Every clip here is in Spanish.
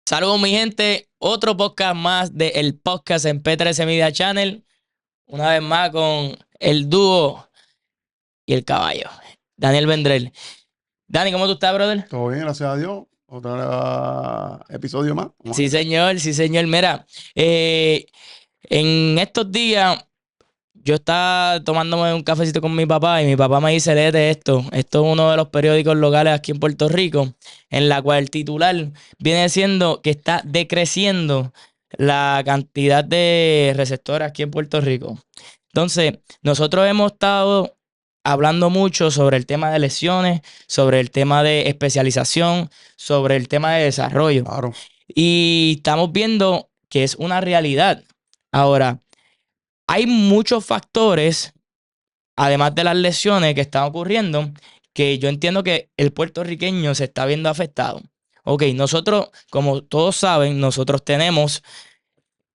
Saludos, mi gente. Otro podcast más de El Podcast en P13 Media Channel. Una vez más con el dúo y el caballo, Daniel Vendrell. Dani, ¿cómo tú estás, brother? Todo bien, gracias a Dios. Otro episodio más. Vamos a Sí, darle. señor, sí, señor. Mira, eh, en estos días yo estaba tomándome un cafecito con mi papá y mi papá me dice, léete esto. Esto es uno de los periódicos locales aquí en Puerto Rico, en la cual el titular viene siendo que está decreciendo la cantidad de receptores aquí en Puerto Rico. Entonces, nosotros hemos estado hablando mucho sobre el tema de lesiones, sobre el tema de especialización, sobre el tema de desarrollo. Claro. Y estamos viendo que es una realidad. Ahora, hay muchos factores, además de las lesiones que están ocurriendo, que yo entiendo que el puertorriqueño se está viendo afectado. Ok, nosotros, como todos saben, nosotros tenemos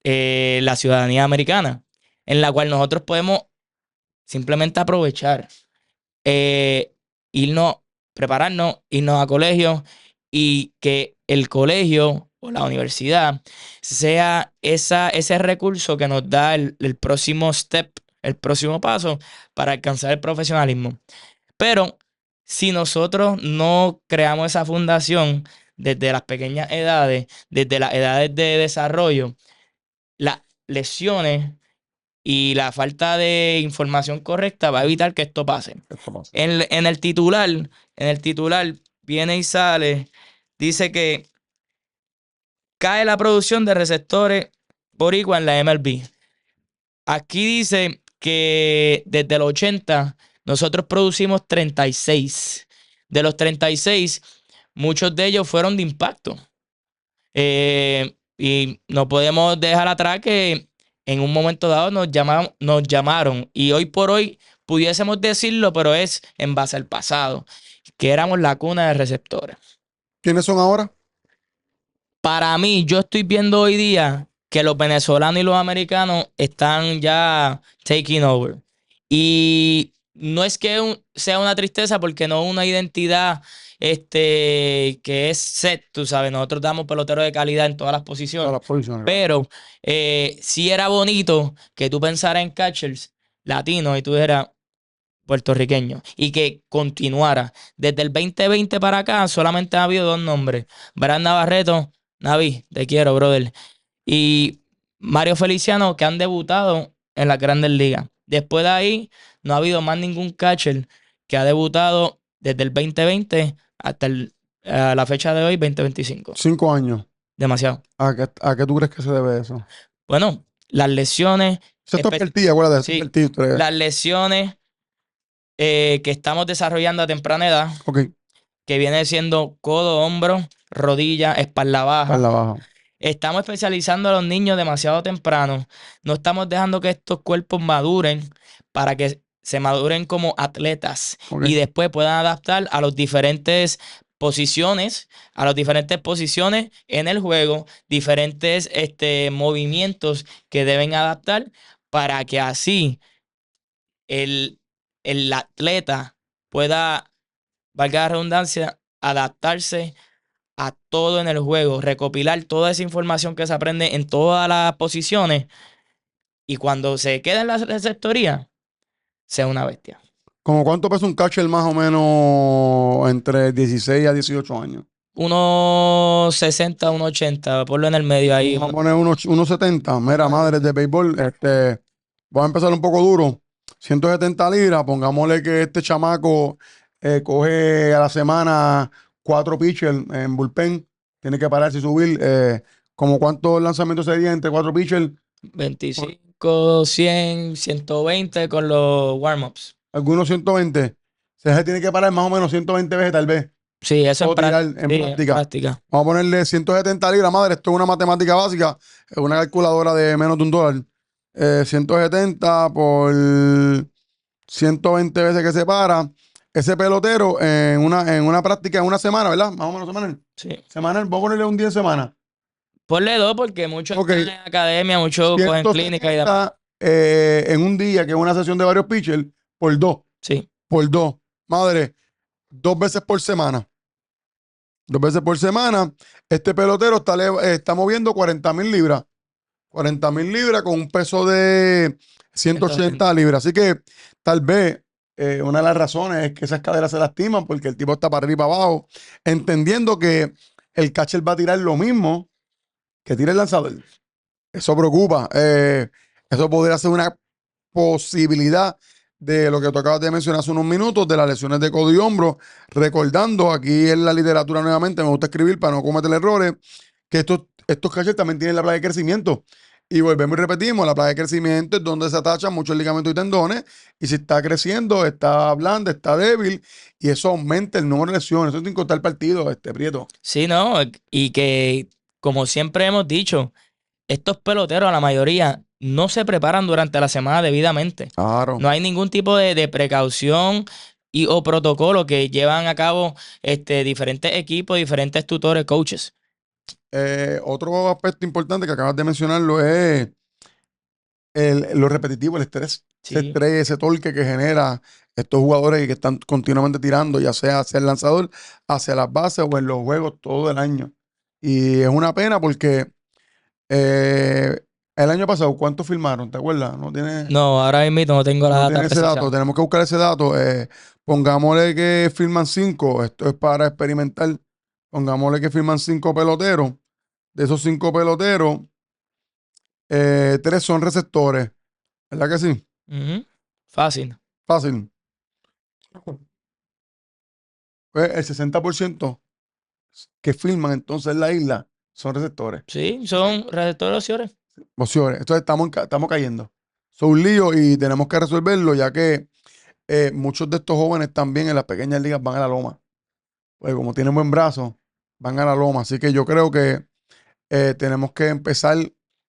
la ciudadanía americana, en la cual nosotros podemos simplemente aprovechar, eh, irnos, prepararnos, irnos a colegio y que el colegio o la universidad sea ese recurso que nos da el próximo step, el próximo paso para alcanzar el profesionalismo. Pero si nosotros no creamos esa fundación desde las pequeñas edades, desde las edades de desarrollo, las lesiones y la falta de información correcta va a evitar que esto pase. Esto pasa. En el titular viene y sale, dice que cae la producción de receptores boricua en la MLB. Aquí dice que desde los 80 nosotros producimos 36. De los 36, muchos de ellos fueron de impacto. Y no podemos dejar atrás que en un momento dado nos llamaron y hoy por hoy pudiésemos decirlo, pero es en base al pasado, que éramos la cuna de receptores. ¿Quiénes son ahora? Para mí, yo estoy viendo hoy día que los venezolanos y los americanos están ya taking over. Y no es que sea una tristeza porque no es una identidad que es set, tú sabes. Nosotros damos peloteros de calidad en todas las Todas posiciones. las posiciones, claro. Pero sí era bonito que tú pensaras en catchers latinos y tú eras puertorriqueño y que continuara. Desde el 2020 para acá solamente ha habido dos nombres. Brad Navarreto, Navi, te quiero, brother. Y Mario Feliciano, que han debutado en las Grandes Ligas. Después de ahí, no ha habido más ningún catcher que ha debutado desde el 2020 hasta la fecha de hoy, 2025. 5 años. Demasiado. ¿A qué tú crees que se debe eso? Bueno, las lesiones, Esto es expertise, acuérdate, esto es sí, expertise. las lesiones que estamos desarrollando a temprana edad, Ok, que viene siendo codo, hombro, rodilla, espalda para baja. la baja. Estamos especializando a los niños demasiado temprano. No estamos dejando que estos cuerpos maduren para que se maduren como atletas Ok. y después puedan adaptar a las diferentes posiciones, en el juego, diferentes movimientos que deben adaptar para que así el, el atleta pueda, valga la redundancia, adaptarse a todo en el juego, recopilar toda esa información que se aprende en todas las posiciones y cuando se queda en la receptoría, sea una bestia. ¿Cómo cuánto pesa un catcher más o menos entre 16 a 18 años? 1.60, 1.80, ponlo en el medio ahí. Vamos a poner unos 70. Mira, madre de béisbol, voy a empezar un poco duro. 170 libras, pongámosle que este chamaco coge a la semana 4 pitchers en bullpen, tiene que pararse y subir. ¿Como cuántos lanzamientos serían entre 4 pitchers? 25, 100, 120 con los warm-ups. Algunos 120. Se tiene que parar más o menos 120 veces tal vez. Sí, eso O tirar en sí, en práctica. práctica. Vamos a ponerle 170 libras, madre. Esto es una matemática básica. Es una calculadora de menos de $1. 170 por 120 veces que se para. Ese pelotero en una práctica en una semana, ¿verdad? Más o menos semanal. Sí. Semanal, vamos a ponerle un día en semana. Ponle dos porque muchos Ok, están en academia, muchos cogen clínica y demás. 170 en un día, que es una sesión de varios pitchers, por dos. Sí. Por dos. Madre, 2 veces por semana. 2 veces por semana. Este pelotero está moviendo 40,000 libras. 40,000 libras con un peso de 180 180. libras. Así que tal vez una de las razones es que esas caderas se lastiman porque el tipo está para arriba y para abajo, entendiendo que el catcher va a tirar lo mismo que tira el lanzador. Eso preocupa. Eso podría ser una posibilidad de lo que tú acabas de mencionar hace unos minutos, de las lesiones de codo y hombro. Recordando, aquí en la literatura nuevamente, me gusta escribir para no cometer errores, que estos catchers también tienen la plaga de crecimiento. Y volvemos y repetimos, la plaga de crecimiento es donde se atachan muchos ligamentos y tendones, y si está creciendo, está blanda, está débil, y eso aumenta el número de lesiones. Eso sin contar el partido, Prieto. Sí, ¿no? Y que, como siempre hemos dicho, estos peloteros, la mayoría, no se preparan durante la semana debidamente. Claro. No hay ningún tipo de precaución o protocolo que llevan a cabo diferentes equipos, diferentes tutores, coaches. Otro aspecto importante que acabas de mencionarlo es lo repetitivo, el estrés. Ese Sí, estrés, ese torque que genera estos jugadores que están continuamente tirando, ya sea hacia el lanzador, hacia las bases o en los juegos todo el año. Y es una pena porque eh, el año pasado, ¿cuántos firmaron? ¿Te acuerdas? no, ahora mismo no tengo la No data tiene ese dato. precisa. Tenemos que buscar ese dato. Pongámosle que firman 5. Esto es para experimentar. Pongámosle que firman 5 peloteros. De esos 5 peloteros, 3 son receptores. ¿Verdad que sí? Ujú. Fácil. Fácil. Pues el 60% que firman entonces en la isla son receptores. Sí, son receptores opciones. Opciones. Entonces estamos cayendo. Es un lío y tenemos que resolverlo, ya que muchos de estos jóvenes también en las pequeñas ligas van a la loma. Pues como tienen buen brazo, van a la loma. Así que yo creo que tenemos que empezar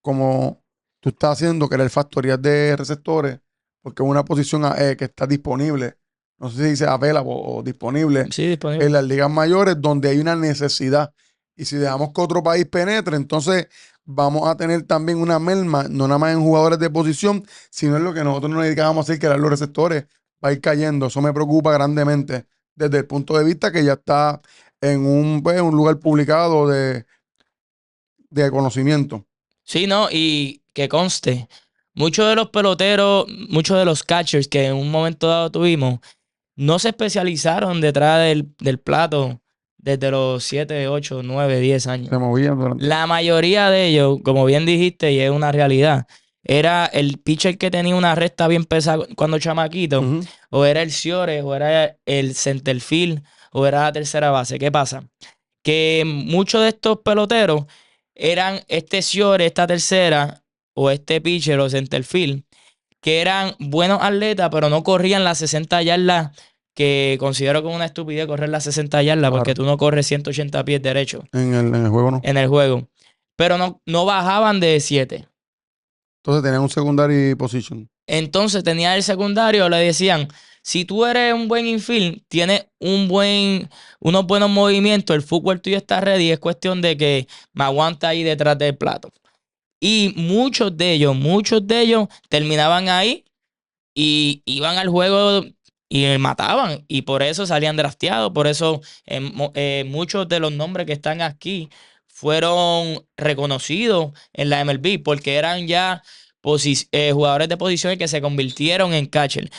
como tú estás haciendo, que era el factorial de receptores, porque es una posición que está disponible. No sé si dice available o disponible Sí, en disponible. las ligas mayores donde hay una necesidad. Y si dejamos que otro país penetre, entonces vamos a tener también una merma, no nada más en jugadores de posición, sino en lo que nosotros nos dedicábamos a hacer, que eran los receptores. Va a ir cayendo. Eso me preocupa grandemente desde el punto de vista que ya está en un lugar publicado de conocimiento. Sí, ¿no? Y que conste, muchos de los peloteros, muchos de los catchers que en un momento dado tuvimos, no se especializaron detrás del plato desde los 7, 8, 9, 10 años. Se movían durante. La mayoría de ellos, como bien dijiste, y es una realidad, era el pitcher que tenía una recta bien pesada cuando chamaquito, Ujú. o era el Ciore, o era el centerfield, o era la tercera base. ¿Qué pasa? Que muchos de estos peloteros eran este Ciore, esta tercera, o este pitcher o centerfield, que eran buenos atletas, pero no corrían las 60 yardas, que considero como una estupidez correr las 60 yardas, porque Claro. tú no corres 180 pies derecho En el juego no. en el juego. Pero no bajaban de 7. Entonces tenían un secondary position. Entonces tenía el secundario, le decían, si tú eres un buen infield, tienes unos buenos movimientos, el fútbol tuyo está ready, es cuestión de que me aguanta ahí detrás del plato. Y muchos de ellos terminaban ahí y iban al juego y mataban. Y por eso salían drafteados. Por eso muchos de los nombres que están aquí fueron reconocidos en la MLB, porque eran ya jugadores de posiciones que se convirtieron en catcher.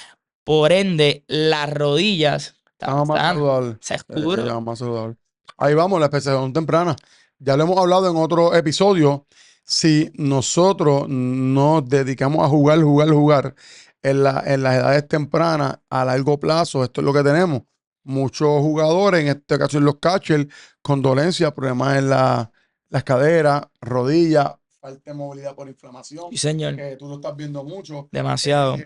Por ende, las rodillas estaban Estaba más sanas. saludable. Se escuro. Estaban más saludable. Ahí vamos, la especialización temprana. Ya lo hemos hablado en otro episodio. Si nosotros nos dedicamos a jugar en las edades tempranas, a largo plazo, esto es lo que tenemos. Muchos jugadores, en este caso en los catchers, con dolencias, problemas en las caderas, rodillas, falta de movilidad por inflamación, Sí, señor. que tú lo estás viendo mucho. Demasiado.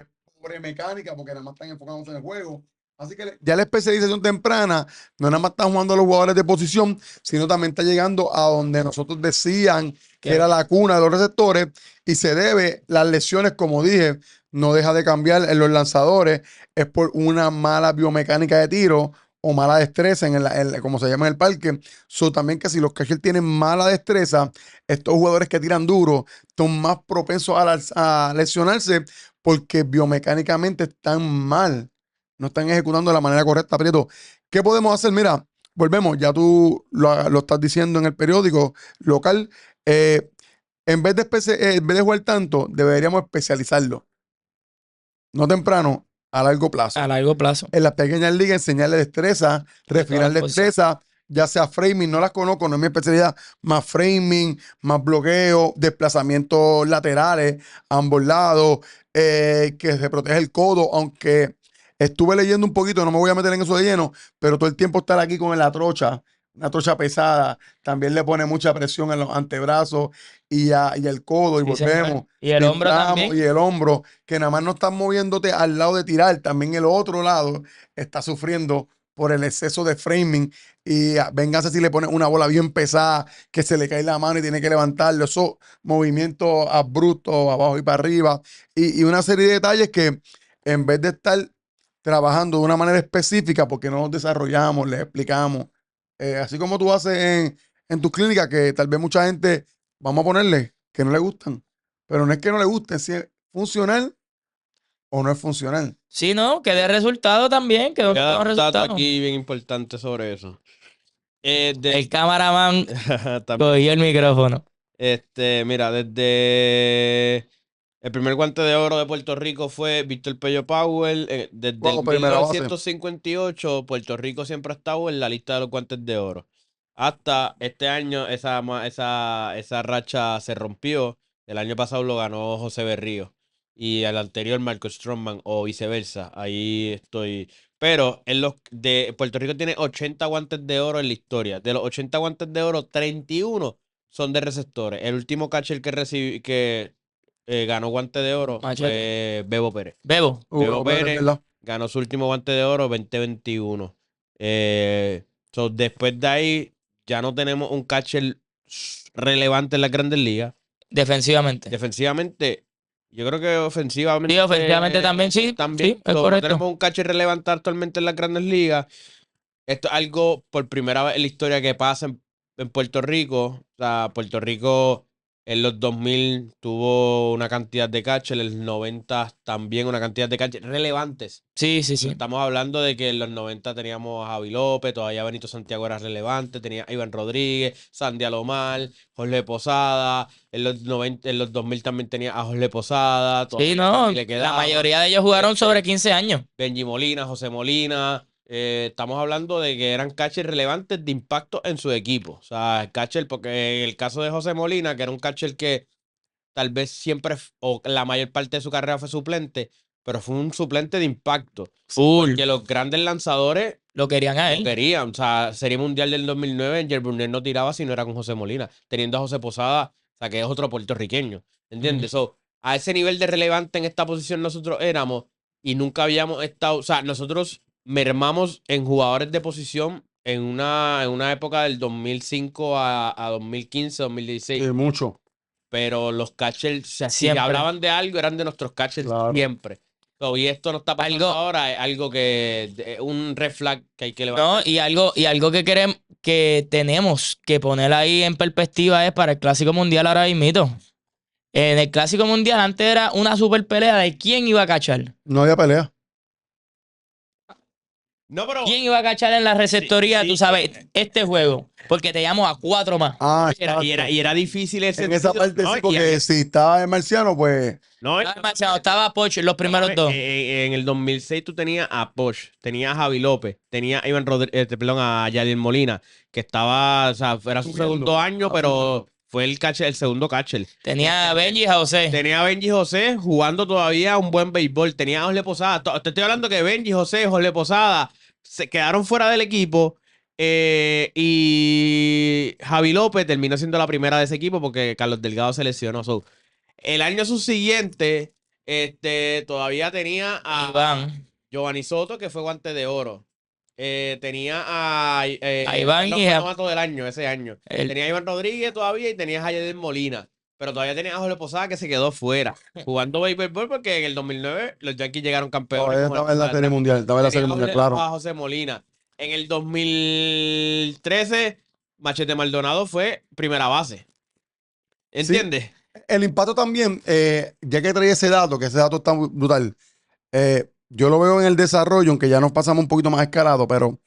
Pobre mecánica, porque nada más están enfocados en el juego. Así que ya la especialización temprana no nada más están jugando a los jugadores de posición, sino también está llegando a donde nosotros decían que Que era la cuna de los receptores y se debe, las lesiones, como dije, no deja de cambiar en los lanzadores, es por una mala biomecánica de tiro o mala destreza, como se llama en el parque. También que si los catchers tienen mala destreza, estos jugadores que tiran duro son más propensos a lesionarse porque biomecánicamente están mal, no están ejecutando de la manera correcta. Prieto, ¿qué podemos hacer? Mira, volvemos, ya tú lo estás diciendo en el periódico local. eh, en vez de jugar tanto, deberíamos especializarlo. No temprano, a largo plazo. A largo plazo. En las pequeñas ligas, enseñarle destreza, De todas refinar las posiciones. destreza, ya sea framing, no las conozco, no es mi especialidad, más framing, más bloqueo, desplazamientos laterales, a ambos lados, que se protege el codo, aunque estuve leyendo un poquito, no me voy a meter en eso de lleno, pero todo el tiempo estar aquí con la trocha, una trocha pesada, también le pone mucha presión en los antebrazos y el codo, y Sí, señor. volvemos. Y el hombro Entramos, y también. el hombro, que nada más no estás moviéndote al lado de tirar, también el otro lado está sufriendo por el exceso de framing. Y véngase si le pones una bola bien pesada, que se le cae la mano y tiene que levantarlo. Esos movimientos abruptos, abajo y para arriba. Y una serie de detalles que en vez de estar trabajando de una manera específica, porque no nos desarrollamos, les explicamos, así como tú haces en tus clínicas, que tal vez mucha gente, vamos a ponerle, que no le gustan. Pero no es que no le guste, si es funcional o no es funcional. Sí, ¿no? Que dé resultado también, que no Voy a tenga dar un dato resultados. aquí bien importante sobre eso. El cameraman También. cogió el micrófono. Mira, desde el primer guante de oro de Puerto Rico fue Víctor Pello Powell. Desde Wow, el primera base. 1958, Puerto Rico siempre ha estado en la lista de los guantes de oro. Hasta este año, esa racha se rompió. El año pasado lo ganó José Berrío. Y al anterior, Marco Stroman, o viceversa. Ahí estoy. Pero Puerto Rico tiene 80 guantes de oro en la historia. De los 80 guantes de oro, 31 son de receptores. El último catcher que ganó guante de oro Machete. fue Bebo Pérez. Bebo. Bebo Pero es Pérez verdad. ganó su último guante de oro 2021. Después de ahí, ya no tenemos un catcher relevante en las Grandes Ligas. Defensivamente. Defensivamente, yo creo que ofensivamente. Sí, ofensivamente también, sí. También. Sí, es No correcto. tenemos un catcher relevante actualmente en las Grandes Ligas. Esto es algo por primera vez en la historia que pasa en Puerto Rico. O sea, Puerto Rico en los 2000 tuvo una cantidad de catchers, en los 90 también una cantidad de catchers relevantes. Sí, sí, sí. Estamos hablando de que en los 90 teníamos a Javi López, todavía Benito Santiago era relevante, tenía a Iván Rodríguez, Sandy Alomar, Jorge Posada. En los 90, en los 2000 también tenía a Jorge Posada. Sí, todavía no. le La quedaba. mayoría de ellos jugaron sobre 15 años. Benji Molina, José Molina. Estamos hablando de que eran catchers relevantes de impacto en su equipo. O sea, el catcher, porque en el caso de José Molina, que era un catcher que tal vez siempre, o la mayor parte de su carrera fue suplente, pero fue un suplente de impacto. Full. Que los grandes lanzadores Lo querían a lo él. querían. O sea, Serie Mundial del 2009, Angel Brunel no tiraba si no era con José Molina, teniendo a José Posada, o sea, que es otro puertorriqueño. ¿Entiendes? So, a ese nivel de relevante en esta posición nosotros éramos y nunca habíamos estado. O sea, nosotros mermamos en jugadores de posición en una época del 2005 a 2015, 2016. Mucho. Pero los catchers, o sea, si Siempre. hablaban de algo, eran de nuestros catchers Claro. siempre. So, y esto no está pasando ahora, es algo un red flag que hay que levantar. No, y algo que queremos, que tenemos que poner ahí en perspectiva es para el Clásico Mundial ahora mismito. En el Clásico Mundial antes era una super pelea de quién iba a cachar. No había pelea. No, pero ¿Quién iba a cachar en la receptoría? Sí, Tú sabes, este juego. Porque te llamo a 4 más. Ah, era difícil ese en esa parte no, sí, porque si estaba el marciano, pues no, Estaba Poch en los primeros dos. en el 2006 tú tenías a Poch, tenías a Javi López, tenías a Iván Rodríguez, perdón, a Yadier Molina, que estaba, o sea, era su Subiendo. segundo año, pero fue el segundo catcher. Tenía a Benji y a José. Tenía a Benji José jugando todavía un buen béisbol. Tenía a Jorge Posada. Te estoy hablando que Benji José, Jorge Posada se quedaron fuera del equipo. Y Javi López terminó siendo la primera de ese equipo porque Carlos Delgado se lesionó. So, el año subsiguiente, todavía tenía a Iván. Giovanni Soto, que fue guante de oro. Tenía a Iván y fue a- novato del año, ese año. Tenía a Iván Rodríguez todavía y tenía a Yadier Molina. Pero todavía tenía a Jorge Posada que se quedó fuera. Jugando béisbol porque en el 2009 los Yankees llegaron campeones. todavía estaba en la Serie Mundial. Estaba en la Serie Mundial, claro. A José Molina. En el 2013, Machete Maldonado fue primera base. ¿Entiendes? El impacto también, ya que traía ese dato, que ese dato está muy brutal, yo lo veo en el desarrollo, aunque ya nos pasamos un poquito más escalado, pero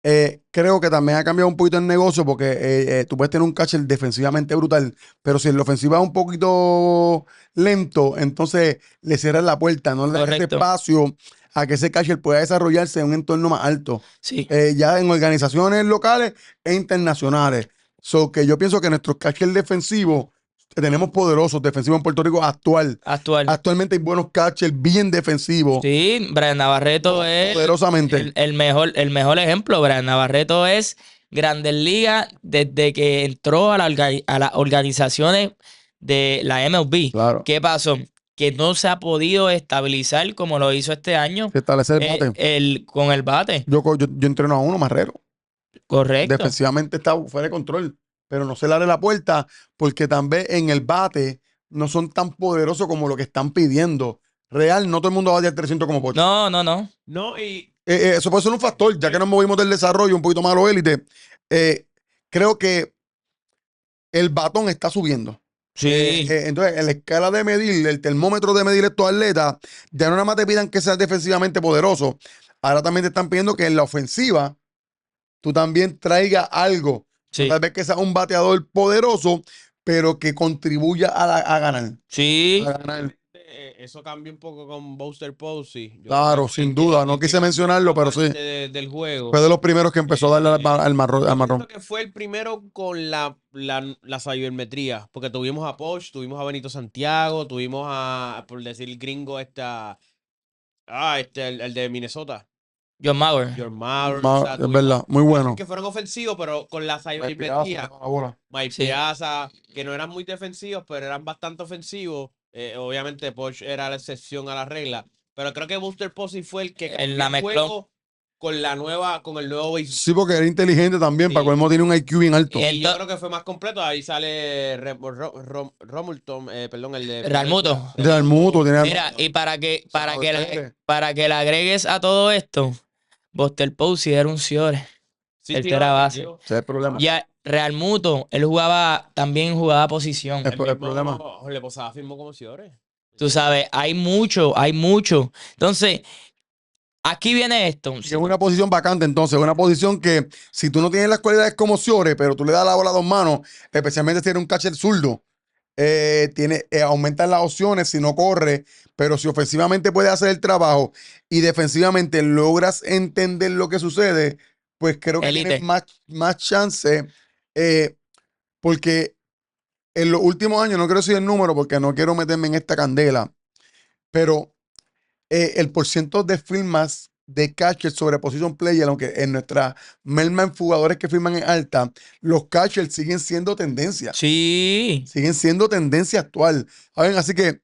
Creo que también ha cambiado un poquito el negocio porque tú puedes tener un catcher defensivamente brutal, pero si en la ofensiva es un poquito lento, entonces le cierras la puerta, no le das ese Correcto. espacio a que ese catcher pueda desarrollarse en un entorno más alto. Sí. Ya en organizaciones locales e internacionales. So que yo pienso que nuestros catchers defensivos tenemos poderosos defensivos en Puerto Rico Actual. Actualmente hay buenos catchers bien defensivos, Sí, Brian Navarreto es poderosamente. el mejor ejemplo. Brian Navarreto es Grandes Ligas desde que entró a las organizaciones de la MLB. Claro. ¿Qué pasó? Que no se ha podido estabilizar como lo hizo este año Se establece el bate. con el bate. Yo entreno a uno, Marrero. Correcto. Defensivamente está fuera de control, pero no se le abre la puerta porque también en el bate no son tan poderosos como lo que están pidiendo. Real, no todo el mundo va a batear 300 como Pocho. No. No, y Eso puede ser un factor, ya que nos movimos del desarrollo un poquito más a lo élite. Creo que el batón está subiendo. Sí. Entonces, en la escala de medir, el termómetro de medir estos atletas, ya no nada más te pidan que seas defensivamente poderoso, ahora también te están pidiendo que en la ofensiva tú también traigas algo. Sí. Tal vez que seas un bateador poderoso, pero que contribuya a ganar. Sí. A ganar. eso cambia un poco con Buster Posey. Yo Claro, creo que sin duda. No que quise cambió mencionarlo, pero parte sí. del juego. Fue de los primeros que empezó a darle al marrón. Yo pienso que fue el primero con la sabermetría, porque tuvimos a Poch, tuvimos a Benito Santiago, tuvimos a, por decir gringo, el de Minnesota, John Mauer. John Mauer, Es verdad, muy bueno. que fueron ofensivos, pero con la Piazza, sabermetría, la bola. Mike Sí. Piazza, que no eran muy defensivos, pero eran bastante ofensivos. Obviamente Poch era la excepción a la regla, pero creo que Buster Posey fue el que Él cambió la el mezcló. juego con el nuevo béisbol. Sí, porque era inteligente también. Sí. Para colmo tiene un IQ bien alto. Y yo creo que fue más completo. Ahí sale Romulton, perdón, el de Realmuto. Del mutuo, tiene Mira, y para que Pérez. le agregues a todo esto, Buster Posey era un Ciore. Sí, el tío, tercera base. tío. Ese es el problema. Ya Realmuto, él también jugaba posición. El problema. Le posaba firmó como Ciore. Tú sabes, hay mucho. Entonces, aquí viene esto. Y es una posición vacante, entonces, una posición que si tú no tienes las cualidades como Ciore, pero tú le das la bola a dos manos, especialmente si eres un catcher zurdo, aumentan las opciones si no corre, pero si ofensivamente puedes hacer el trabajo y defensivamente logras entender lo que sucede, pues creo que Elite. tienes más chance, porque en los últimos años, no quiero decir el número porque no quiero meterme en esta candela, pero el porcentaje de firmas de catchers sobre position player, aunque en nuestra merma en jugadores que firman en alta, los catchers siguen siendo tendencia. Sí. Siguen siendo tendencia actual. ¿Saben? Así que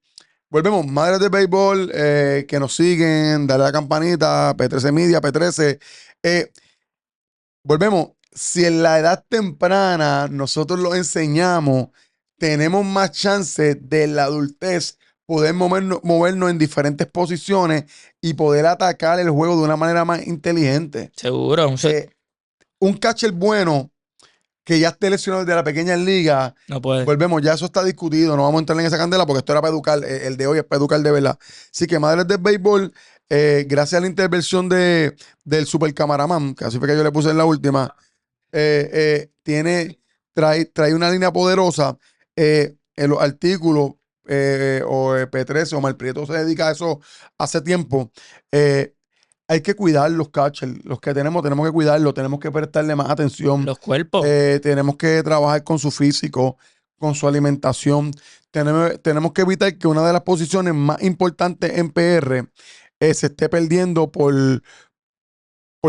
volvemos, madres de béisbol que nos siguen, dale a la campanita, P13 Media, P13. Volvemos, si en la edad temprana nosotros lo enseñamos, tenemos más chance de la adultez poder movernos en diferentes posiciones y poder atacar el juego de una manera más inteligente. Seguro. Un catcher bueno que ya esté lesionado desde la pequeña liga, No puede. volvemos, ya eso está discutido, no vamos a entrar en esa candela porque esto era para educar, el de hoy es para educar de verdad. Así que madres del béisbol, gracias a la intervención del super camaraman, que así fue que yo le puse en la última, trae una línea poderosa, en los artículos, P13, Omar Prieto se dedica a eso hace tiempo. Hay que cuidar los catchers, los que tenemos que cuidarlos, tenemos que prestarle más atención. Los cuerpos. Tenemos que trabajar con su físico, con su alimentación. Tenemos que evitar que una de las posiciones más importantes en PR se esté perdiendo por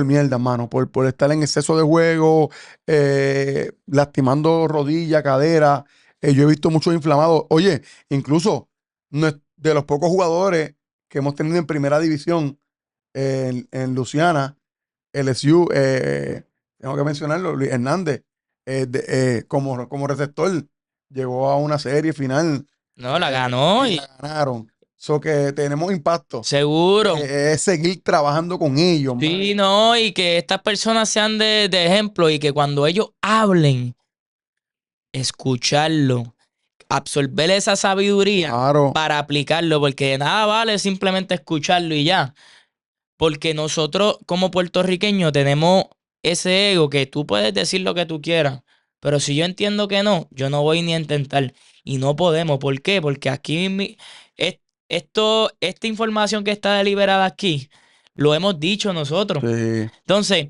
mierda, mano, por estar en exceso de juego, lastimando rodilla, cadera. Yo he visto muchos inflamados. Oye, incluso de los pocos jugadores que hemos tenido en primera división en Luciana, LSU, tengo que mencionarlo, Luis Hernández, como receptor, llegó a una serie final. No, la ganó y La ganaron. So que tenemos impacto. seguro. Es seguir trabajando con ellos. Sí, no, y que estas personas sean de ejemplo y que cuando ellos hablen, escucharlo, absorber esa sabiduría Claro. para aplicarlo, porque de nada vale simplemente escucharlo y ya. Porque nosotros como puertorriqueños tenemos ese ego que tú puedes decir lo que tú quieras, pero si yo entiendo que no, yo no voy ni a intentar. Y no podemos. ¿Por qué? Porque aquí esta información que está deliberada aquí, lo hemos dicho nosotros. Sí. Entonces,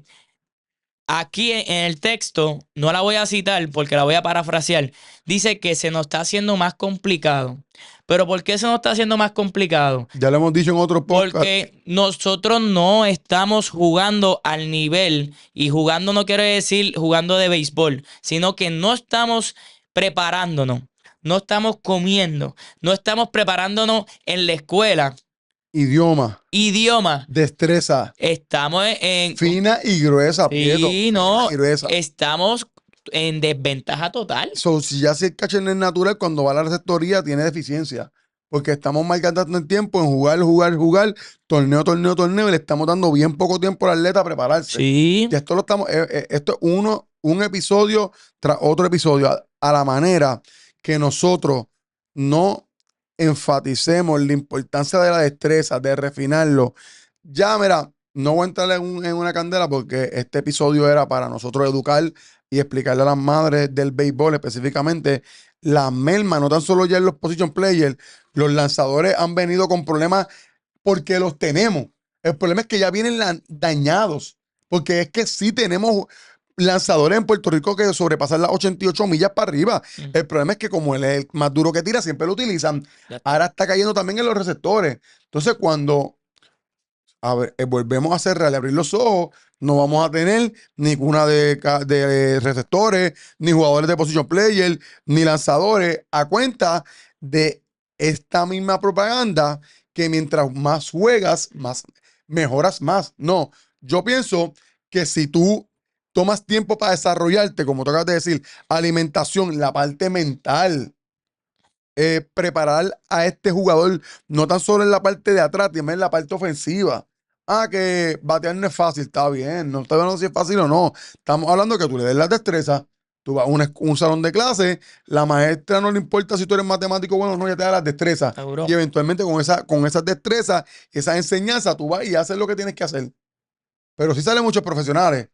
aquí en el texto, no la voy a citar porque la voy a parafrasear, dice que se nos está haciendo más complicado. ¿Pero por qué se nos está haciendo más complicado? Ya lo hemos dicho en otros podcasts. Porque nosotros no estamos jugando al nivel, y jugando no quiere decir jugando de béisbol, sino que no estamos preparándonos, no estamos comiendo, no estamos preparándonos en la escuela, Idioma, idioma. destreza, Estamos en... fina y gruesa, Prieto. Sí, no, Fina y gruesa. estamos en desventaja total. So, si ya si el catcher no es natural, cuando va a la receptoría tiene deficiencia. Porque estamos malgastando el tiempo en jugar, torneo, y le estamos dando bien poco tiempo al atleta a prepararse. Sí, Y esto lo estamos, esto es un episodio tras otro episodio, a la manera que nosotros no enfaticemos la importancia de la destreza, de refinarlo. Ya, mira, no voy a entrar en una candela porque este episodio era para nosotros educar y explicarle a las madres del béisbol específicamente la merma, no tan solo ya en los position players, los lanzadores han venido con problemas porque los tenemos. El problema es que ya vienen dañados, porque es que sí tenemos lanzadores en Puerto Rico que sobrepasan las 88 millas para arriba. El problema es que como él es el más duro que tira, siempre lo utilizan. Ahora está cayendo también en los receptores. Entonces, cuando volvemos a cerrar y abrir los ojos, no vamos a tener ninguna de receptores, ni jugadores de position player, ni lanzadores, a cuenta de esta misma propaganda que mientras más juegas, más mejoras más. No, yo pienso que si tú tomas tiempo para desarrollarte, como tú acabas de decir, alimentación, la parte mental, preparar a este jugador no tan solo en la parte de atrás, también en la parte ofensiva. Que batear no es fácil, está bien. No estoy hablando si es fácil o no. Estamos hablando que tú le des las destrezas. Tú vas a un salón de clase, la maestra no le importa si tú eres matemático bueno o no, ya te da las destrezas. seguro. Y eventualmente con esas destrezas, esas enseñanzas, tú vas y haces lo que tienes que hacer. Pero si salen muchos profesionales,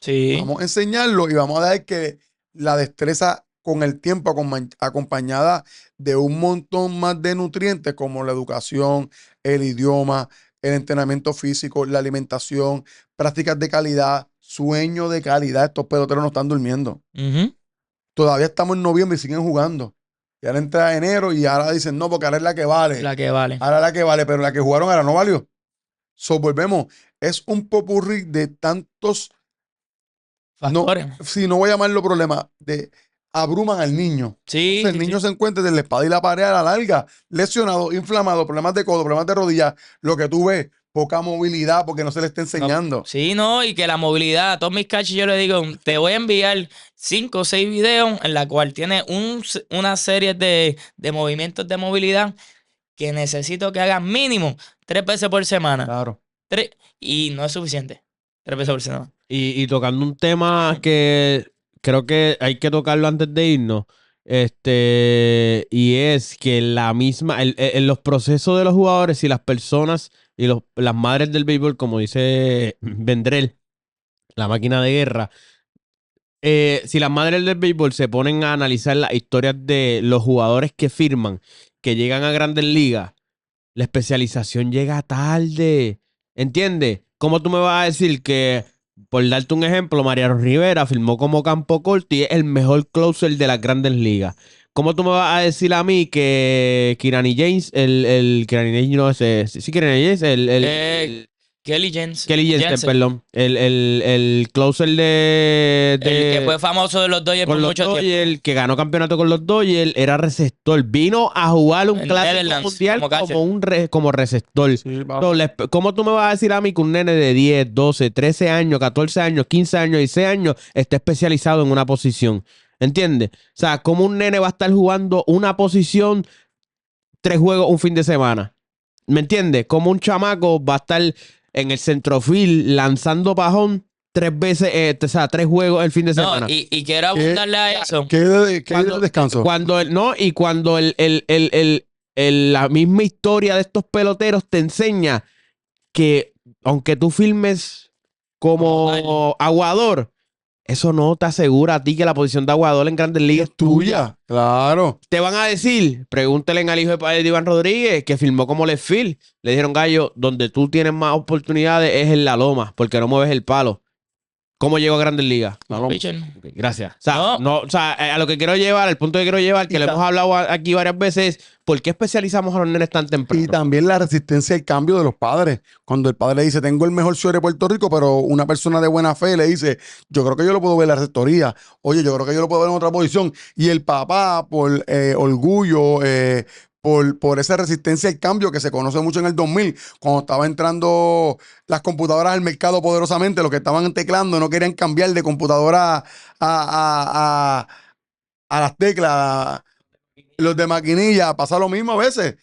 Sí. vamos a enseñarlo y vamos a dar que la destreza con el tiempo acompañada de un montón más de nutrientes como la educación, el idioma, el entrenamiento físico, la alimentación, prácticas de calidad, sueño de calidad. Estos peloteros no están durmiendo. Ujú. Todavía estamos en noviembre y siguen jugando. Y ahora entra enero y ahora dicen, no, porque ahora es la que vale. La que vale. Ahora es la que vale, pero la que jugaron ahora no valió. Volvemos. Es un popurrí de tantos Factores. si no voy a llamarlo problema, abruman al niño. Sí, Entonces, el niño se encuentra de la espada y la pared a la larga, lesionado, inflamado, problemas de codo, problemas de rodilla, lo que tú ves, poca movilidad porque no se le está enseñando. Sí, no, y que la movilidad, a todos mis cachis yo le digo, te voy a enviar 5 o 6 videos en la cual tiene una serie de movimientos de movilidad que necesito que hagas mínimo 3 veces por semana. Claro. Y no es suficiente. 3 veces por semana. Y tocando un tema que creo que hay que tocarlo antes de irnos, y es que en los procesos de los jugadores y las personas y las madres del béisbol, como dice Vendrell, la máquina de guerra, si las madres del béisbol se ponen a analizar las historias de los jugadores que firman, que llegan a Grandes Ligas, la especialización llega tarde. ¿Entiendes? ¿Cómo tú me vas a decir que, por darte un ejemplo, Mariano Rivera firmó como campo corto y es el mejor closer de las Grandes Ligas? ¿Cómo tú me vas a decir a mí que Kirani James, Kirani James no es, sí, Kirani James, Kelly Jensen. Kelly Jensen, perdón. El closer El que fue famoso de los Dodgers por mucho tiempo. El que ganó campeonato con los Dodgers era receptor. Vino a jugar un clásico mundial como receptor. Sí, Entonces, ¿cómo tú me vas a decir a mí que un nene de 10, 12, 13 años, 14 años, 15 años, 16 años esté especializado en una posición? ¿Entiendes? O sea, ¿cómo un nene va a estar jugando una posición 3 juegos un fin de semana? ¿Me entiendes? ¿Cómo un chamaco va a estar en el centrofield lanzando pajón 3 veces, 3 juegos el fin de semana? Y quiero abundarle a eso. ¿Qué descanso? Cuando la misma historia de estos peloteros te enseña que aunque tú filmes como Aguador, eso no te asegura a ti que la posición de Aguador en Grandes Ligas es tuya. Claro. Te van a decir, pregúntele al hijo de Iván Rodríguez, que firmó como left field. Le dijeron, Gallo, donde tú tienes más oportunidades es en la loma, porque no mueves el palo. ¿Cómo llegó a Grandes Ligas? No, Pitcher. Ok, gracias. O sea, No. no, o sea, a lo que quiero llevar, el punto que quiero llevar, que Y le ta- hemos hablado aquí varias veces, ¿por qué especializamos a los nenes tan temprano? Y también la resistencia al cambio de los padres. Cuando el padre le dice, tengo el mejor short de Puerto Rico, pero una persona de buena fe le dice, yo creo que yo lo puedo ver en la receptoría. Oye, yo creo que yo lo puedo ver en otra posición. Y el papá, por orgullo, por esa resistencia al cambio que se conoce mucho en el 2000, cuando estaba entrando las computadoras al mercado poderosamente, los que estaban teclando no querían cambiar de computadora a las teclas. Los de maquinilla, pasa lo mismo a veces.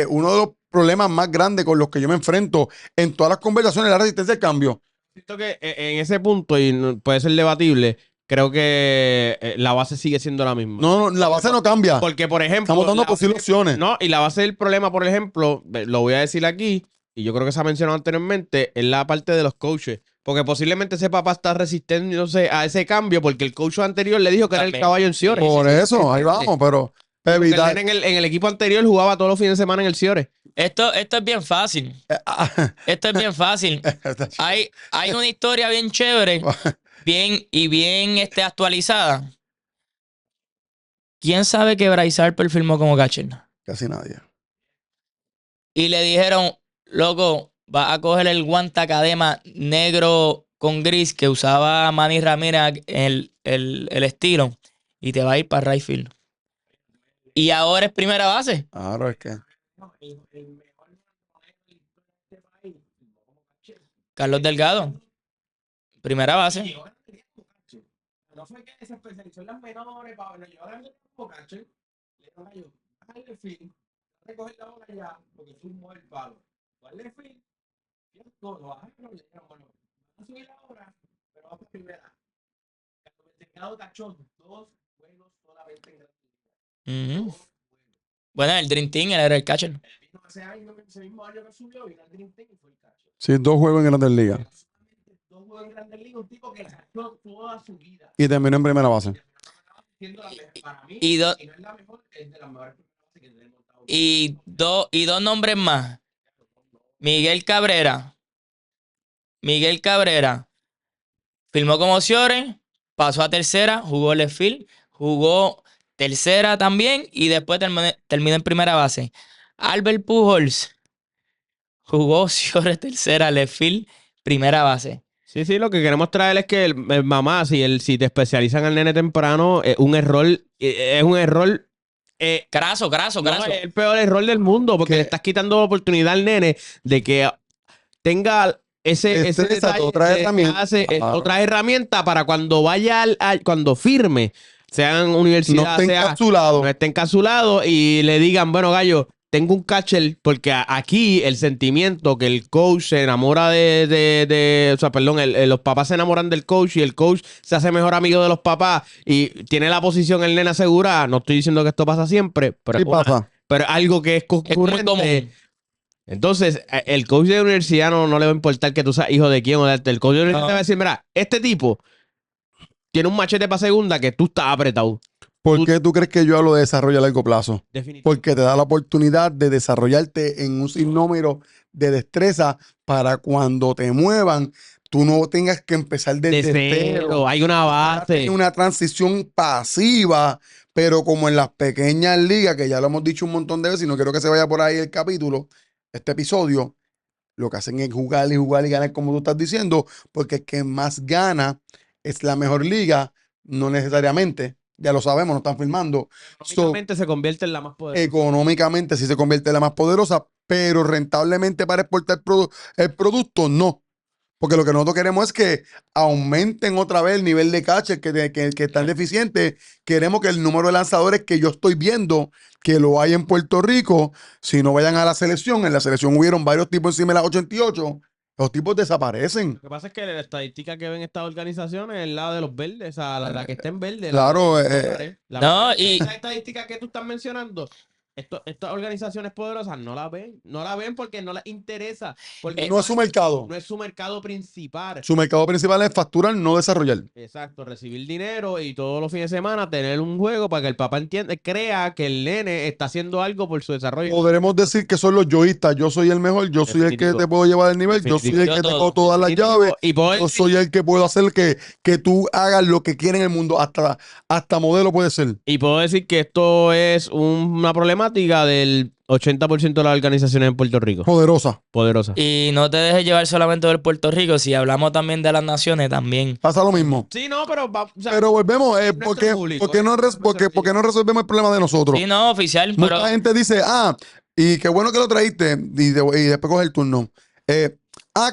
Uno de los problemas más grandes con los que yo me enfrento en todas las conversaciones es la resistencia al cambio. Siento que en ese punto, y puede ser debatible, creo que la base sigue siendo la misma. No, la base no cambia. Porque, por ejemplo, Estamos dando la base- posibles opciones. No, y la base del problema, por ejemplo, lo voy a decir aquí, y yo creo que se ha mencionado anteriormente, es la parte de los coaches. Porque posiblemente ese papá está resistiéndose a ese cambio porque el coach anterior le dijo que era el También. caballo en Ciores. Por eso, ahí vamos, pero Porque el evitar. nene en el equipo anterior jugaba todos los fines de semana en el Ciores. Esto es bien fácil. Esto es bien fácil. Hay una historia bien chévere, bien actualizada. ¿Quién sabe que Bryce Harper firmó como catcher? Casi nadie. Y le dijeron, loco, vas a coger el guante academa negro con gris que usaba Manny Ramírez el estilo y te va a ir para right field. Y ahora es primera base. Claro, es que. Carlos Delgado, primera base. No fue que se especializó en las menores para lo llevar como catcher. Le dijo a ellos, bájale fin, recoger la bola ya, porque tú mueves el palo. Bájale fin, y es todo, bájalo, le dijeron, bueno, vamos a subir la hora, pero vamos a primera. Carlos Delgado tachó 2 juegos solamente en Grandes Ligas. Ujú. Bueno, el Dream Team, él era el catcher. Él vino ese mismo año que subió, vino al Dream Team y fue el catcher. Sí, 2 juegos en Grandes Ligas. Solamente 2 juegos en Grandes Ligas, un tipo que tachó toda su vida. Y terminó en primera base. Para mí, Y dos- si no es la mejor, es de las mejores que tenemos montado. Y dos nombres más. Miguel Cabrera. Miguel Cabrera firmó como Ciores, pasó a tercera, jugó left field, jugó tercera también y después terminó en primera base. Albert Pujols jugó Ciores tercera, left field, primera base. Sí, sí, lo que queremos traer es que el mamá, si te especializan al nene temprano, es un error. Craso. No, es el peor error del mundo porque Que- le estás quitando la oportunidad al nene de que tenga ese Destreza, detalle otra de herramienta. hace, Claro. otra herramienta para cuando vaya cuando firme, sean No universidad, está sea encapsulado. no esté encapsulado y le digan, bueno, Gallo, tengo un catcher, porque aquí el sentimiento que el coach se enamora o sea, perdón, los papás se enamoran del coach y el coach se hace mejor amigo de los papás y tiene la posición el nene asegurada. No estoy diciendo que esto pasa siempre, pero, ¿Qué pasa? pero algo que es Es muy concurrente. común. Entonces, el coach de universidad no le va a importar que tú seas hijo de quién o de el coach de universidad No. te va a decir, mira, este tipo tiene un machete para segunda que tú estás apretado. ¿Por qué tú crees que yo hablo de desarrollo a largo plazo? Definitivamente. Porque te da la oportunidad de desarrollarte en un sinnúmero de destreza para cuando te muevan, tú no tengas que empezar desde De cero, hay una base. Tiene una transición pasiva, pero como en las pequeñas ligas, que ya lo hemos dicho un montón de veces, y no quiero que se vaya por ahí el capítulo, este episodio, lo que hacen es jugar y jugar y ganar, como tú estás diciendo, porque el que más gana es la mejor liga, no necesariamente, ya lo sabemos, no están firmando. Económicamente se convierte en la más poderosa. Económicamente sí se convierte en la más poderosa, pero rentablemente para exportar el producto, no. Porque lo que nosotros queremos es que aumenten otra vez el nivel de catcher que están deficientes. Queremos que el número de lanzadores que yo estoy viendo, que lo hay en Puerto Rico, si no vayan a la selección, en la selección hubieron varios tipos encima de las 88, los tipos desaparecen. Lo que pasa es que la estadística que ven estas organizaciones es el lado de los verdes, o sea, la que está en verde. Claro, La No, y- esa estadística que tú estás mencionando, Estas organizaciones poderosas no la ven porque no les interesa, porque No es su mercado. no es su mercado principal. Su mercado principal es facturar, no desarrollar. Exacto, recibir dinero y todos los fines de semana tener un juego para que el papá crea que el nene está haciendo algo por su desarrollo. Podremos decir que son los yoístas. Yo soy el mejor, yo soy el que Definitivo. te puedo llevar el nivel, yo soy el Definitivo que tengo todo. todas las Definitivo. llaves, Y puedo yo decir- soy el que puedo hacer que tú hagas lo que quieres en el mundo. Hasta modelo puede ser. Y puedo decir que esto es una problemática del 80% de las organizaciones en Puerto Rico. Poderosa. Poderosa. Y no te dejes llevar solamente del Puerto Rico. Si hablamos también de las naciones, también. Pasa lo mismo. Sí, no, pero o sea, Pero volvemos, nuestro ¿por qué, público, por qué no, es por qué no resolvemos el problema de nosotros? Sí, no, oficial, pero Mucha gente dice, y qué bueno que lo traíste, y después coge el turno. Que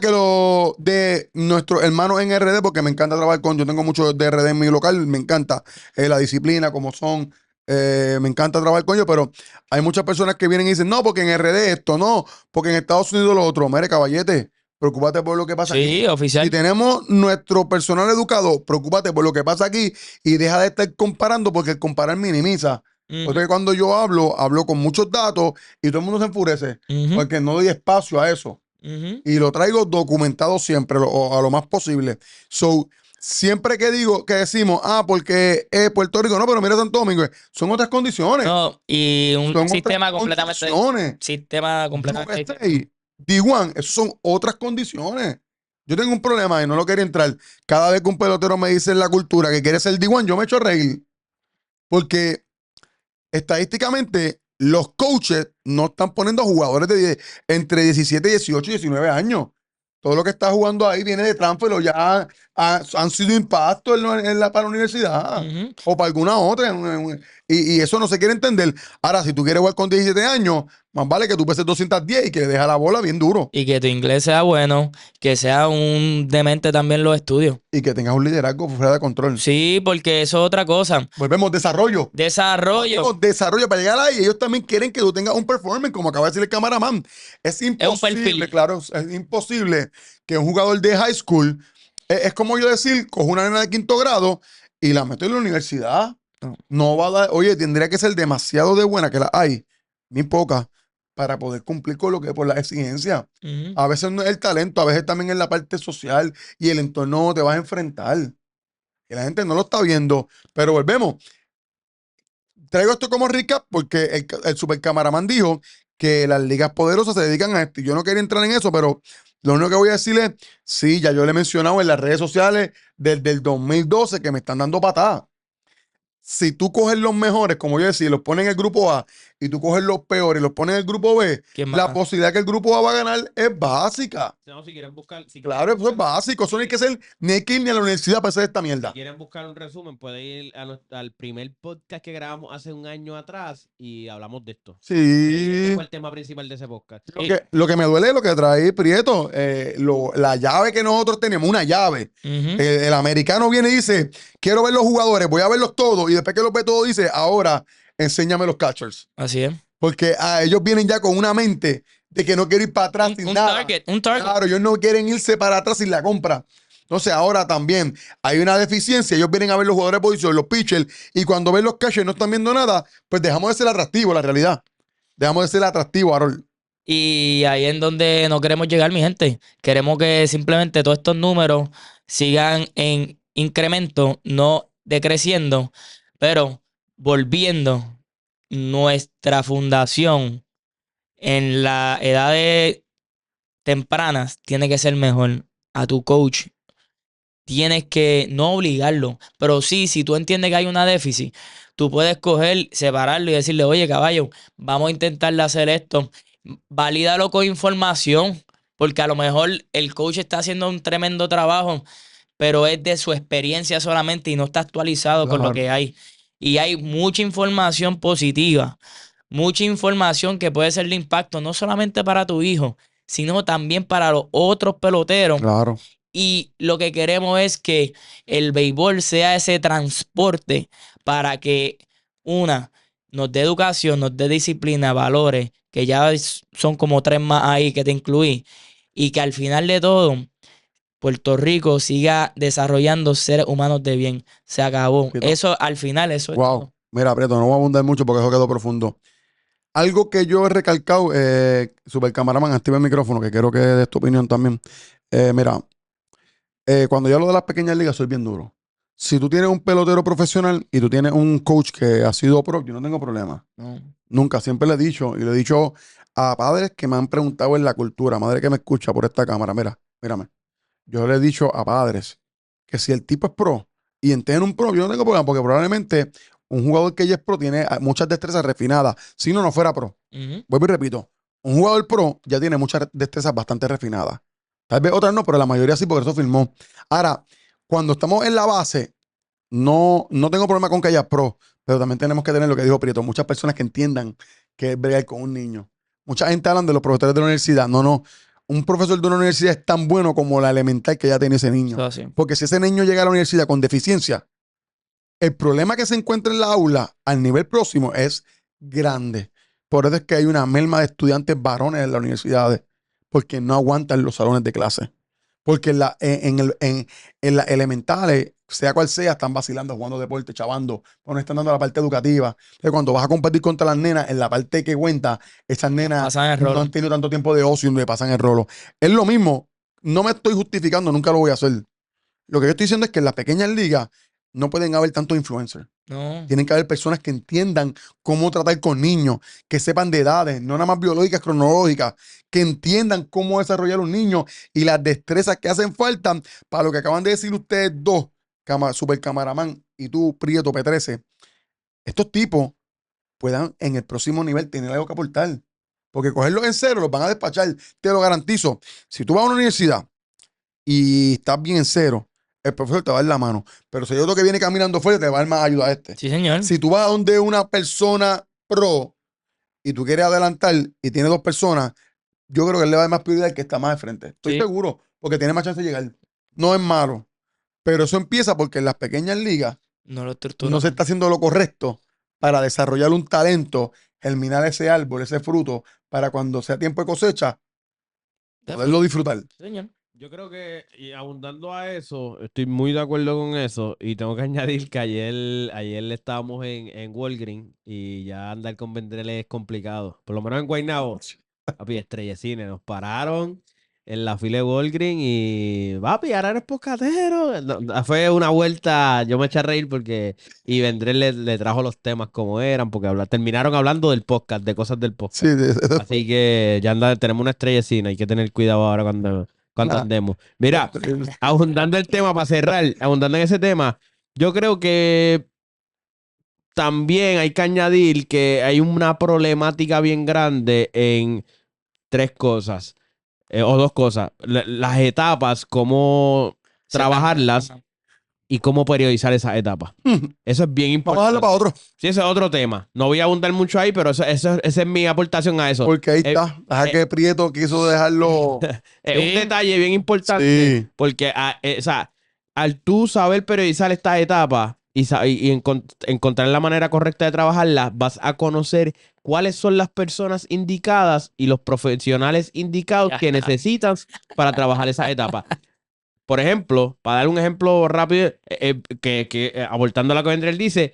lo de nuestros hermanos en RD, porque me encanta trabajar yo tengo mucho de RD en mi local, me encanta la disciplina, como son, me encanta trabajar con ellos, pero hay muchas personas que vienen y dicen, no, porque en RD esto, no, porque en Estados Unidos lo otro. Mire, caballete, preocúpate por lo que pasa aquí. sí, oficial. Si tenemos nuestro personal educado, preocúpate por lo que pasa aquí y deja de estar comparando, porque el comparar minimiza. Ujú, Porque cuando yo hablo con muchos datos y todo el mundo se enfurece ujú, porque no doy espacio a eso. ujú. Y lo traigo documentado siempre, o a lo más posible. So, siempre que decimos, porque Puerto Rico, no, pero mira Santo Domingo, son otras condiciones. No, y un Son sistema otras completamente, condiciones. sistema completamente diferente. USA, D1, eso son otras condiciones. Yo tengo un problema y no lo quería entrar. Cada vez que un pelotero me dice en la cultura que quiere ser D1, yo me echo a reír. Porque estadísticamente, los coaches no están poniendo a jugadores entre 17, 18 y 19 años. Todo lo que está jugando ahí viene de transfer o ya han sido impactos para la universidad Ujú. o para alguna otra. Y eso no se quiere entender. Ahora, si tú quieres jugar con 17 años, más vale que tú peses 210 y que le dejes la bola bien duro. Y que tu inglés sea bueno, que sea un demente también los estudios. Y que tengas un liderazgo fuera de control. Sí, porque eso es otra cosa. Volvemos, desarrollo. Desarrollo. Desarrollo para llegar ahí. Ellos también quieren que tú tengas un performance, como acaba de decir el cameraman. Es imposible, perfil. claro, es imposible que un jugador de high school, es como yo decir, cojo una nena de quinto grado y la meto en la universidad. No. No va a dar, oye, tendría que ser demasiado de buena, que la hay, bien poca, para poder cumplir con lo que por la exigencia. Ujú. A veces no es el talento, a veces también es la parte social y el entorno te vas a enfrentar. Y la gente no lo está viendo, pero volvemos. Traigo esto como recap porque el super camaraman dijo que las ligas poderosas se dedican a esto. Yo no quería entrar en eso, pero lo único que voy a decir es, sí, ya yo le he mencionado en las redes sociales desde el 2012 que me están dando patadas. Si tú coges los mejores, como yo decía, los pones en el grupo A y tú coges los peores y los pones en el grupo B, ¿Quién la más? posibilidad que el grupo A va a ganar es básica. No, si quieren buscar, Claro, eso es básico. Eso no hay que ser ni hay que ir ni a la universidad para hacer esta si mierda. quieren buscar un resumen, pueden ir al primer podcast que grabamos hace un año atrás y hablamos de esto. Este Sí. fue el tema principal de ese podcast. Lo que me duele es lo que trae Prieto, la llave que nosotros tenemos, una llave. Ujú. El americano viene y dice, quiero ver los jugadores, voy a verlos todos, y después que los ve todos dice, ahora enséñame los catchers. Así es. Porque ellos vienen ya con una mente de que no quieren ir para atrás sin Un nada. target, un target. Claro, ellos no quieren irse para atrás sin la compra. Entonces ahora también hay una deficiencia, ellos vienen a ver los jugadores de posición, los pitchers, y cuando ven los catchers y no están viendo nada, pues dejamos de ser atractivos, la realidad. Dejamos de ser atractivos, Harold. Y ahí es donde no queremos llegar, mi gente. Queremos que simplemente todos estos números sigan en incremento, no decreciendo, pero volviendo nuestra fundación en la edades tempranas tiene que ser mejor. A tu coach tienes que no obligarlo, pero sí, si tú entiendes que hay una déficit, tú puedes coger, separarlo y decirle, oye, caballo, vamos a intentarle hacer esto. Valídalo con información, porque a lo mejor el coach está haciendo un tremendo trabajo, pero es de su experiencia solamente y no está actualizado con lo Claro. que hay. Y hay mucha información positiva, mucha información que puede ser de impacto, no solamente para tu hijo, sino también para los otros peloteros. Claro. Y lo que queremos es que el béisbol sea ese transporte para que nos dé educación, nos dé disciplina, valores, que ya son como 3 más ahí que te incluí, y que al final de todo Puerto Rico siga desarrollando seres humanos de bien. Se acabó. Quieto. Eso al final, eso es Wow. todo. Mira, Prieto, no voy a abundar mucho porque eso quedó profundo. Algo que yo he recalcado, Super Camaraman, activa el micrófono, que quiero que des tu opinión también. Mira, cuando yo hablo de las pequeñas ligas, soy bien duro. Si tú tienes un pelotero profesional y tú tienes un coach que ha sido pro, yo no tengo problema. No. Nunca, siempre le he dicho, y le he dicho a padres que me han preguntado en la cultura, madre que me escucha por esta cámara, mira, mírame. Yo le he dicho a padres que si el tipo es pro y entiende un pro, yo no tengo problema, porque probablemente un jugador que ya es pro tiene muchas destrezas refinadas, si no, no fuera pro. Ujú. Vuelvo y repito, un jugador pro ya tiene muchas destrezas bastante refinadas. Tal vez otras no, pero la mayoría sí, porque eso firmó. Ahora, cuando estamos en la base, no tengo problema con que haya pro, pero también tenemos que tener lo que dijo Prieto, muchas personas que entiendan que es bregar con un niño. Mucha gente habla de los profesores de la universidad. No, no. Un profesor de una universidad es tan bueno como la elemental que ya tiene ese niño. Eso así. Porque si ese niño llega a la universidad con deficiencia, el problema que se encuentra en la aula al nivel próximo es grande. Por eso es que hay una merma de estudiantes varones en las universidades, porque no aguantan los salones de clase. Porque en las elementales, sea cual sea, están vacilando, jugando deporte, chavando, no están dando la parte educativa. Entonces, cuando vas a competir contra las nenas, en la parte que cuenta, esas nenas Pasan el no rol. han tenido tanto tiempo de ocio y le pasan el rolo. Es lo mismo, no me estoy justificando, nunca lo voy a hacer. Lo que yo estoy diciendo es que en las pequeñas ligas no pueden haber tantos influencers. No. Tienen que haber personas que entiendan cómo tratar con niños, que sepan de edades, no nada más biológicas, cronológicas, que entiendan cómo desarrollar un niño y las destrezas que hacen falta para lo que acaban de decir ustedes dos, Super Camaraman y tú, Prieto P13. Estos tipos puedan en el próximo nivel tener algo que aportar. Porque cogerlos en cero los van a despachar, te lo garantizo. Si tú vas a una universidad y estás bien en cero, el profesor te va a dar la mano. Pero si hay otro que viene caminando fuera, te va a dar más ayuda a este. Sí, señor. Si tú vas a donde una persona pro y tú quieres adelantar y tiene dos personas, yo creo que él le va a dar más prioridad al que está más de frente. Estoy Sí. seguro, porque tiene más chance de llegar. No es malo. Pero eso empieza porque en las pequeñas ligas No lo estructura. no se está haciendo lo correcto para desarrollar un talento, germinar ese árbol, ese fruto, para cuando sea tiempo de cosecha, poderlo disfrutar. Sí, señor. Yo creo que, y abundando a eso, estoy muy de acuerdo con eso. Y tengo que añadir que ayer estábamos en Walgreens y ya andar con Vendrell es complicado. Por lo menos en Guaynabo, papi, Estrella Cine, nos pararon en la fila de Walgreens y, papi, ahora eres poscatero. Fue una vuelta, yo me eché a reír porque, y Vendrell le trajo los temas como eran, porque terminaron hablando del podcast, de cosas del podcast. Sí, Así que ya tenemos una Estrella de Cine, hay que tener cuidado ahora cuando andemos. Mira, abundando el tema para cerrar, abundando en ese tema, yo creo que también hay que añadir que hay una problemática bien grande en tres cosas, o dos cosas. Las etapas, cómo trabajarlas y cómo periodizar esas etapas. Eso es bien Vamos a darle importante. para otro, Sí, ese es otro tema. No voy a abundar mucho ahí, pero esa es mi aportación a eso. porque ahí está. Deja que Prieto quiso dejarlo. Es Sí. un detalle bien importante Sí. porque o sea, al tú saber periodizar estas etapas y encontrar la manera correcta de trabajarlas, vas a conocer cuáles son las personas indicadas y los profesionales indicados que necesitas para trabajar esas etapas. Por ejemplo, para dar un ejemplo rápido, abortando la que Vendrell dice,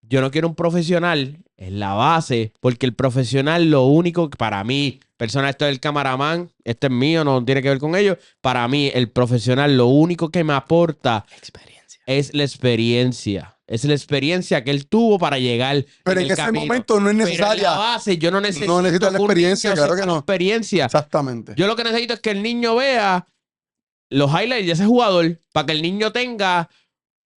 yo no quiero un profesional en la base, porque el profesional lo único que para mí, persona, esto es el camaraman, este es mío, no tiene que ver con ellos, para mí el profesional lo único que me aporta Experiencia. es la experiencia. Es la experiencia que él tuvo para llegar Pero en el ese camino. momento no es Pero en necesaria. la base yo no necesito No necesitas la que un experiencia, niño claro sepa que la no. experiencia. Exactamente. Yo lo que necesito es que el niño vea los highlights de ese jugador para que el niño tenga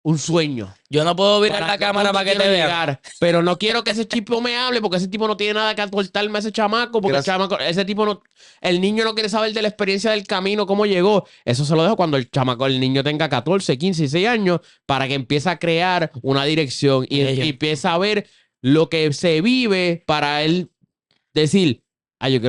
un sueño. Yo no puedo virar Para la cámara dónde para que quiero te vean. llegar, pero no quiero que ese tipo me hable porque ese tipo no tiene nada que aportarme a ese chamaco porque Gracias. ese tipo no, el niño no quiere saber de la experiencia del camino, cómo llegó. Eso se lo dejo cuando el niño tenga 14, 15, 16 años para que empiece a crear una dirección y empiece a ver lo que se vive para él decir, yo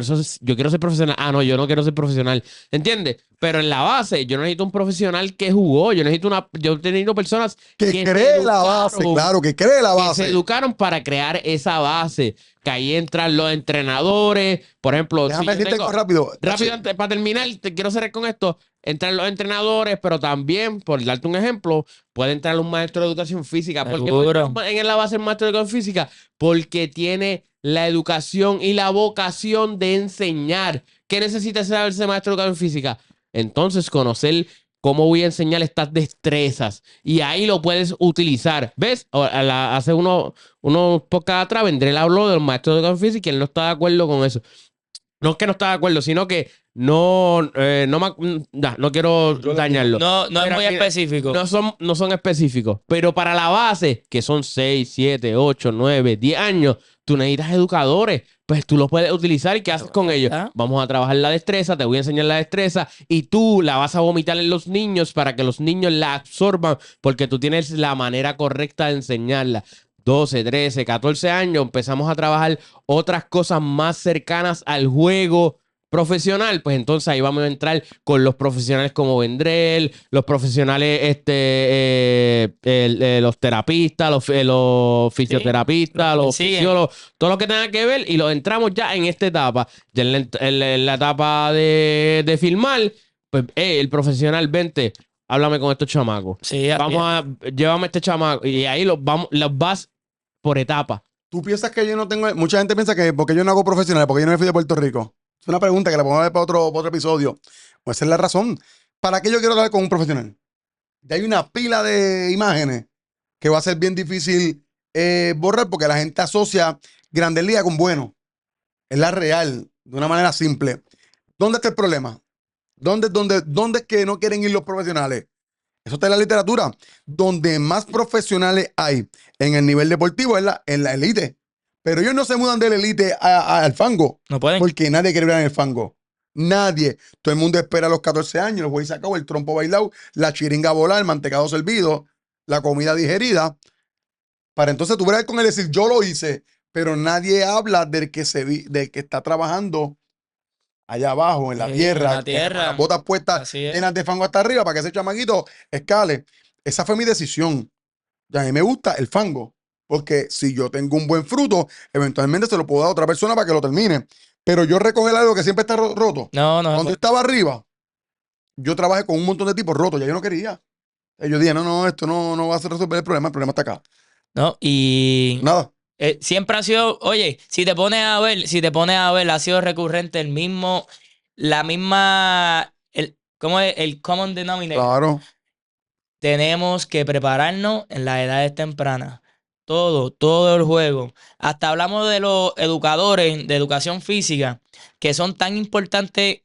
quiero ser profesional. No, yo no quiero ser profesional. ¿Entiendes? Pero en la base, yo necesito un profesional que jugó. Yo he tenido personas Que se cree la base, educaron, claro, que cree la que se base. educaron para crear esa base. Que ahí entran los entrenadores. Por ejemplo, Déjame si yo decirte tengo- algo rápido. rápido, para terminar, te quiero cerrar con esto. Entran los entrenadores, pero también, por darte un ejemplo, puede entrar un maestro de educación física. ¿Por qué puede Seguro. entrar en la base el maestro de educación física? Porque tiene la educación y la vocación de enseñar. ¿Qué necesita saberse maestro de educación física? Entonces, conocer cómo voy a enseñar estas destrezas. Y ahí lo puedes utilizar. ¿Ves? Hace unos podcasts atrás, Vendrell habló de los maestros de educación física y él no está de acuerdo con eso. No es que no está de acuerdo, sino que no quiero dañarlo. No, no es Pero muy al final, específico. no son específicos. Pero para la base, que son 6, 7, 8, 9, 10 años, tú necesitas educadores. Pues tú los puedes utilizar. ¿Y qué haces con ellos? ¿Ah? Vamos a trabajar la destreza, te voy a enseñar la destreza y tú la vas a vomitar en los niños para que los niños la absorban porque tú tienes la manera correcta de enseñarla. 12, 13, 14 años empezamos a trabajar otras cosas más cercanas al juego profesional, pues entonces ahí vamos a entrar con los profesionales como Vendrell, los profesionales, los terapistas, los fisioterapistas, los Sí, fisiólogos, todo lo que tenga que ver y los entramos ya en esta etapa, ya en la etapa de filmar, pues el profesional, vente, háblame con estos chamacos. sí, Llévame a este chamaco y ahí los vas por etapa. ¿Tú piensas que yo no tengo? Mucha gente piensa que porque yo no hago profesional, porque yo no me fui de Puerto Rico. Es una pregunta que la podemos ver para otro episodio. Pues esa es la razón. ¿Para qué yo quiero hablar con un profesional? Ya hay una pila de imágenes que va a ser bien difícil borrar porque la gente asocia Grandes Ligas con bueno. Es la real, de una manera simple. ¿Dónde está el problema? ¿Dónde es que no quieren ir los profesionales? Eso está en la literatura. Donde más profesionales hay en el nivel deportivo es en la elite. Pero ellos no se mudan de la elite al fango. no pueden. Porque nadie quiere ver en el fango. Nadie. Todo el mundo espera a los 14 años, el güey sacado, el trompo bailado, la chiringa volada, el mantecado servido, la comida digerida. Para entonces tú verás con él decir, yo lo hice. Pero nadie habla del del que está trabajando allá abajo, en la Sí, tierra, en la tierra. con las botas puestas Así es. llenas de fango hasta arriba para que ese chamaquito escale. Esa fue mi decisión. Y a mí me gusta el fango, porque si yo tengo un buen fruto, eventualmente se lo puedo dar a otra persona para que lo termine. Pero yo recoger algo que siempre está roto. No, no. Cuando yo estaba arriba, yo trabajé con un montón de tipos rotos, ya yo no quería. Y yo dije, no, esto no va a resolver el problema está acá. No, y Nada. siempre ha sido, oye, si te pones a ver, ha sido recurrente ¿cómo es? El common denominator. Claro. Tenemos que prepararnos en las edades tempranas. Todo el juego. Hasta hablamos de los educadores de educación física, que son tan importantes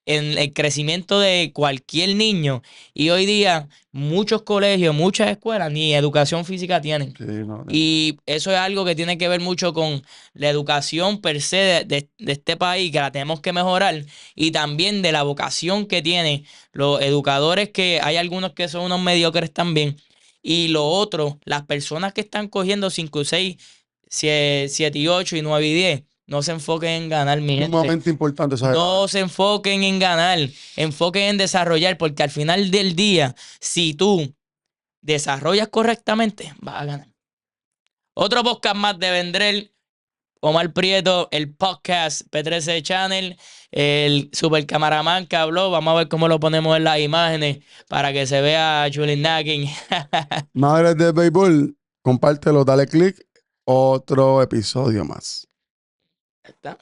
en el crecimiento de cualquier niño. Y hoy día muchos colegios, muchas escuelas ni educación física tienen. Sí, no. Y eso es algo que tiene que ver mucho con la educación per se de este país, que la tenemos que mejorar, y también de la vocación que tienen los educadores, que hay algunos que son unos mediocres también. Y lo otro, las personas que están cogiendo 5 y 6, 7 y 8 y 9 y 10, no se enfoquen en ganar, mi gente. Sumamente importante, ¿sabes? No se enfoquen en ganar, enfoquen en desarrollar, porque al final del día, si tú desarrollas correctamente, vas a ganar. Otro podcast más de Vendrell, Omar Prieto, el podcast P13 Channel, el super camaraman que habló. Vamos a ver cómo lo ponemos en las imágenes para que se vea Julian Nagging. Madres de béisbol, compártelo, dale click. Otro episodio más. Está.